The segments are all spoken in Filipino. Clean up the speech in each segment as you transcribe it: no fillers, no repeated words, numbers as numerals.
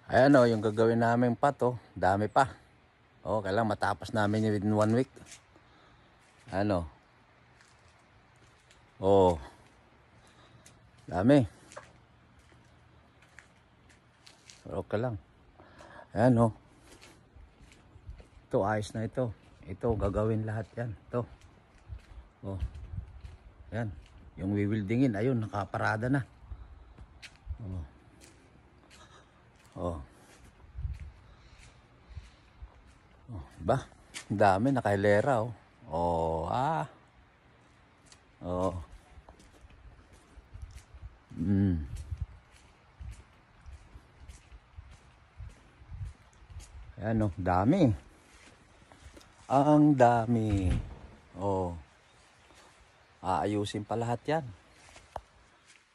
Ayan o, yung gagawin namin pato, dami pa. O, kailangan matapos namin within 1 week. Ano? O, dami. Okay lang. Ayan o. Ito, ayos na ito. Ito, gagawin lahat yan. Ito. O, ayan. Yung wiwildingin, ayun, nakaparada na. O. O. Oh, ba? Dami nakailera oh. Oh, ah. Oh. Ayan oh, dami. Ang dami. Oh. Aayusin pa lahat 'yan.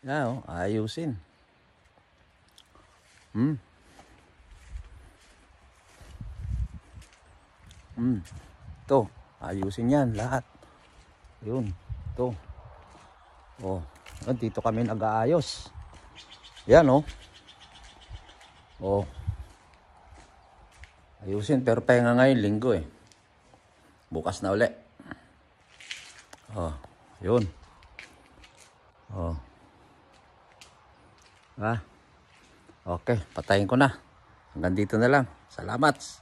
Yan oh, aayusin. To, ayusin 'yan lahat. 'Yun. To. Oh, dito kami nag-aayos. Yan oh. Oh. Ayusin, pero pahinga ngayon linggo eh. Bukas na uli. Oh, 'yun. Oh. Ah. Okay, patayin ko na. Hanggang dito na lang. Salamat.